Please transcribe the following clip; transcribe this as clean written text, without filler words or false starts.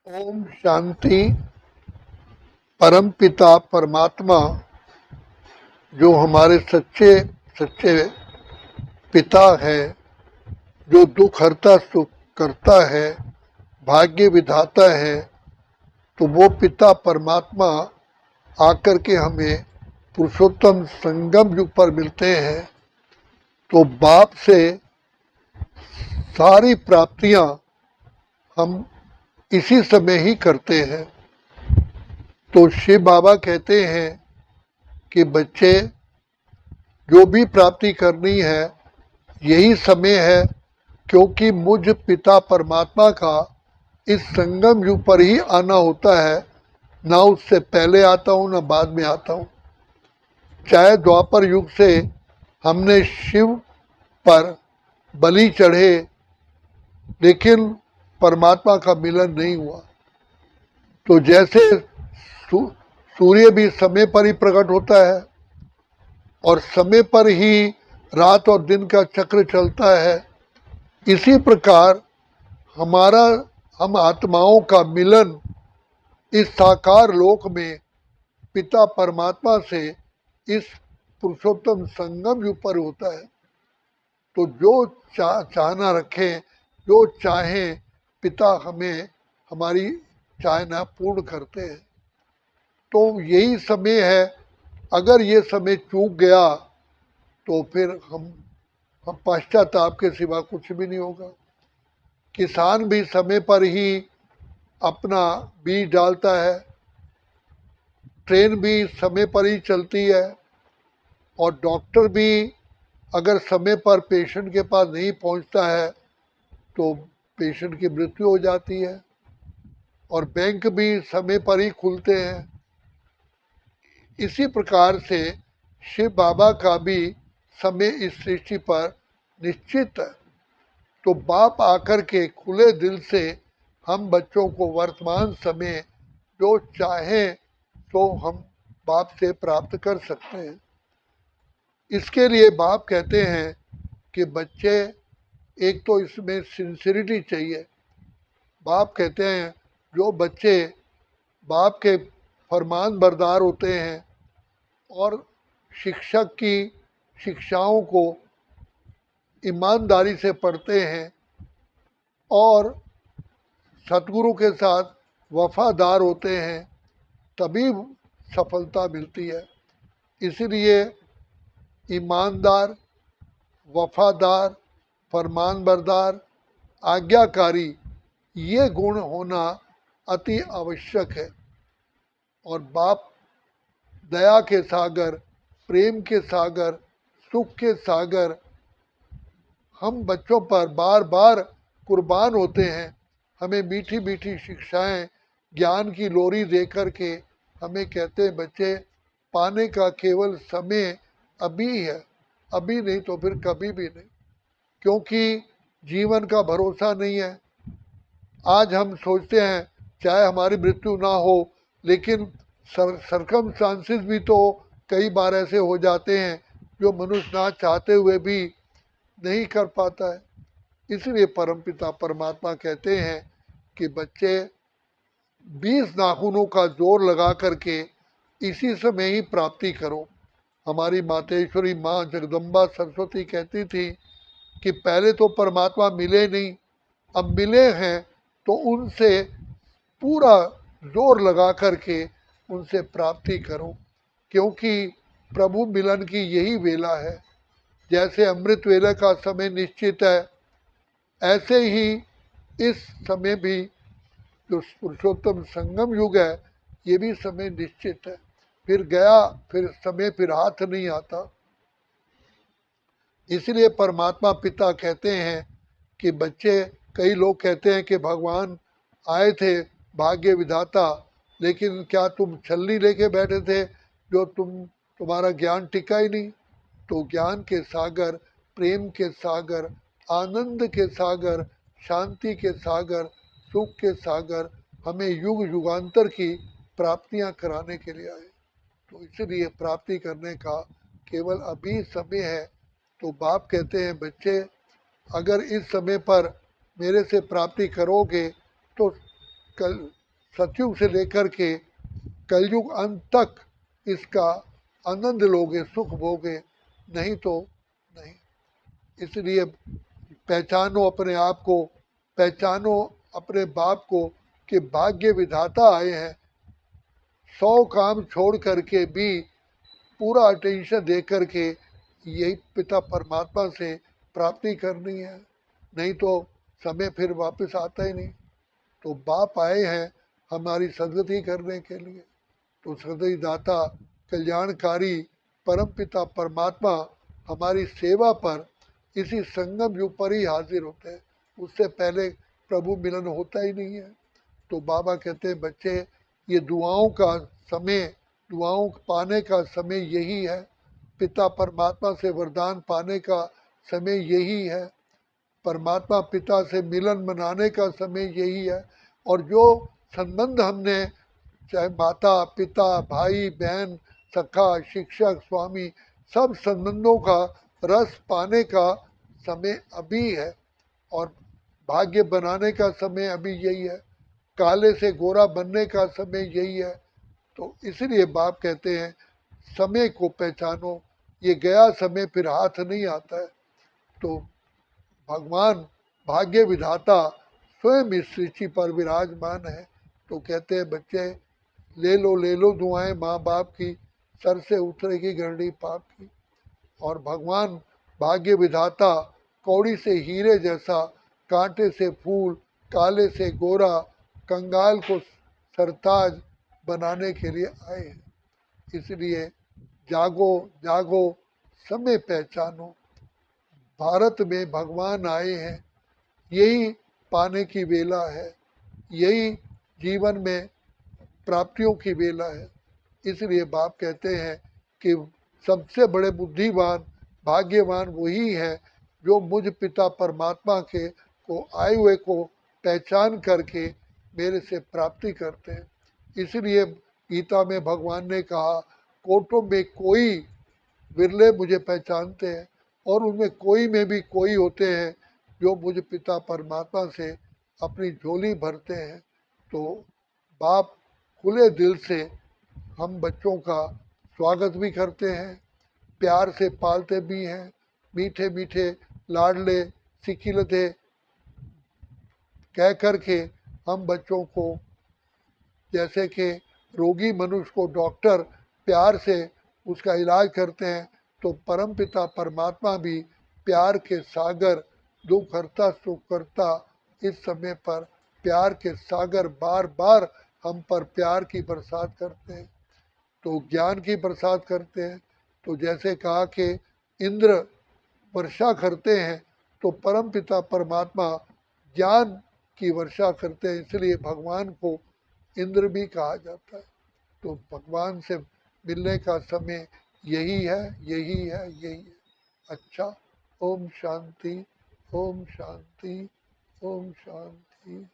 ओम शांति। परम पिता परमात्मा जो हमारे सच्चे सच्चे पिता है, जो दुख हरता सुख करता है, भाग्य विधाता है, तो वो पिता परमात्मा आकर के हमें पुरुषोत्तम संगम युग पर मिलते हैं। तो बाप से सारी प्राप्तियां हम इसी समय ही करते हैं। तो शिव बाबा कहते हैं कि बच्चे, जो भी प्राप्ति करनी है यही समय है, क्योंकि मुझ पिता परमात्मा का इस संगम युग पर ही आना होता है। ना उससे पहले आता हूँ ना बाद में आता हूँ। चाहे द्वापर युग से हमने शिव पर बलि चढ़े, लेकिन परमात्मा का मिलन नहीं हुआ। तो जैसे सूर्य भी समय पर ही प्रकट होता है और समय पर ही रात और दिन का चक्र चलता है, इसी प्रकार हमारा हम आत्माओं का मिलन इस साकार लोक में पिता परमात्मा से इस पुरुषोत्तम संगम युग पर होता है। तो जो चाहना रखें, जो चाहें, पिता हमें हमारी चाहना पूर्ण करते हैं। तो यही समय है। अगर ये समय चूक गया तो फिर हम पश्चाताप के सिवा कुछ भी नहीं होगा। किसान भी समय पर ही अपना बीज डालता है, ट्रेन भी समय पर ही चलती है, और डॉक्टर भी अगर समय पर पेशेंट के पास नहीं पहुंचता है तो पेशेंट की मृत्यु हो जाती है, और बैंक भी समय पर ही खुलते हैं। इसी प्रकार से शिव बाबा का भी समय इस सृष्टि पर निश्चित है। तो बाप आकर के खुले दिल से हम बच्चों को वर्तमान समय जो चाहें तो हम बाप से प्राप्त कर सकते हैं। इसके लिए बाप कहते हैं कि बच्चे, एक तो इसमें सिंसिरिटी चाहिए। बाप कहते हैं जो बच्चे बाप के फरमान बरदार होते हैं और शिक्षक की शिक्षाओं को ईमानदारी से पढ़ते हैं और सतगुरु के साथ वफादार होते हैं, तभी सफलता मिलती है। इसलिए ईमानदार, वफादार, फरमानबरदार, आज्ञाकारी, ये गुण होना अति आवश्यक है। और बाप दया के सागर, प्रेम के सागर, सुख के सागर हम बच्चों पर बार बार कुर्बान होते हैं। हमें मीठी मीठी शिक्षाएं, ज्ञान की लोरी दे कर के हमें कहते हैं, बच्चे पाने का केवल समय अभी है, अभी नहीं तो फिर कभी भी नहीं, क्योंकि जीवन का भरोसा नहीं है। आज हम सोचते हैं चाहे हमारी मृत्यु ना हो, लेकिन सरकमस्टांसेस भी तो कई बार ऐसे हो जाते हैं जो मनुष्य ना चाहते हुए भी नहीं कर पाता है। इसलिए परमपिता परमात्मा कहते हैं कि बच्चे 20 नाखूनों का जोर लगा करके इसी समय ही प्राप्ति करो। हमारी मातेश्वरी माँ जगदम्बा सरस्वती कहती थी कि पहले तो परमात्मा मिले नहीं, अब मिले हैं तो उनसे पूरा जोर लगा करके उनसे प्राप्ति करो, क्योंकि प्रभु मिलन की यही वेला है। जैसे अमृत वेला का समय निश्चित है, ऐसे ही इस समय भी जो पुरुषोत्तम संगम युग है, ये भी समय निश्चित है। फिर गया, फिर समय फिर हाथ नहीं आता। इसलिए परमात्मा पिता कहते हैं कि बच्चे, कई लोग कहते हैं कि भगवान आए थे भाग्य विधाता, लेकिन क्या तुम छलनी लेके बैठे थे जो तुम्हारा ज्ञान टिका ही नहीं। तो ज्ञान के सागर, प्रेम के सागर, आनंद के सागर, शांति के सागर, सुख के सागर हमें युग युगांतर की प्राप्तियां कराने के लिए आए। तो इसलिए प्राप्ति करने का केवल अभी समय है। तो बाप कहते हैं, बच्चे अगर इस समय पर मेरे से प्राप्ति करोगे तो कल सतयुग से लेकर के कलयुग अंत तक इसका आनंद लोगे, सुख भोगे, नहीं तो नहीं। इसलिए पहचानो अपने आप को, पहचानो अपने बाप को कि भाग्य विधाता आए हैं। 100 काम छोड़ करके भी पूरा अटेंशन दे करके यही पिता परमात्मा से प्राप्ति करनी है, नहीं तो समय फिर वापस आता ही नहीं। तो बाप आए हैं हमारी सदगति करने के लिए। तो सदगति दाता कल्याणकारी परम पिता परमात्मा हमारी सेवा पर इसी संगम युग पर ही हाजिर होते हैं, उससे पहले प्रभु मिलन होता ही नहीं है। तो बाबा कहते हैं बच्चे, ये दुआओं का समय, दुआओं पाने का समय यही है, पिता परमात्मा से वरदान पाने का समय यही है, परमात्मा पिता से मिलन मनाने का समय यही है। और जो संबंध हमने, चाहे माता पिता भाई बहन सखा शिक्षक स्वामी, सब संबंधों का रस पाने का समय अभी है, और भाग्य बनाने का समय अभी यही है, काले से गोरा बनने का समय यही है। तो इसलिए बाप कहते हैं समय को पहचानो, ये गया समय फिर हाथ नहीं आता है। तो भगवान भाग्य विधाता स्वयं इस सृष्टि पर विराजमान है। तो कहते हैं बच्चे, ले लो दुआएं माँ बाप की, सर से उतरेगी घरड़ी पाप की। और भगवान भाग्य विधाता कौड़ी से हीरे जैसा, कांटे से फूल, काले से गोरा, कंगाल को सरताज बनाने के लिए आए हैं। इसलिए जागो जागो, समय पहचानो, भारत में भगवान आए हैं, यही पाने की वेला है, यही जीवन में प्राप्तियों की वेला है। इसलिए बाप कहते हैं कि सबसे बड़े बुद्धिमान भाग्यवान वही है जो मुझ पिता परमात्मा के को आए हुए को पहचान करके मेरे से प्राप्ति करते हैं। इसलिए गीता में भगवान ने कहा, कोटों में कोई विरले मुझे पहचानते हैं, और उनमें कोई में भी कोई होते हैं जो मुझ पिता परमात्मा से अपनी झोली भरते हैं। तो बाप खुले दिल से हम बच्चों का स्वागत भी करते हैं, प्यार से पालते भी हैं, मीठे मीठे लाडले सिकिलते कह कर के हम बच्चों को, जैसे कि रोगी मनुष्य को डॉक्टर प्यार से उसका इलाज करते हैं, तो परमपिता परमात्मा भी प्यार के सागर, दुख हरता सुख करता, इस समय पर प्यार के सागर बार बार हम पर प्यार की बरसात करते हैं, तो ज्ञान की बरसात करते हैं। तो जैसे कहा कि इंद्र वर्षा करते हैं, तो परम पिता परमात्मा ज्ञान की वर्षा करते हैं, इसलिए भगवान को इंद्र भी कहा जाता है। तो भगवान से मिलने का समय यही है, यही है, यही है। अच्छा, ओम शांति, ओम शांति, ओम शांति।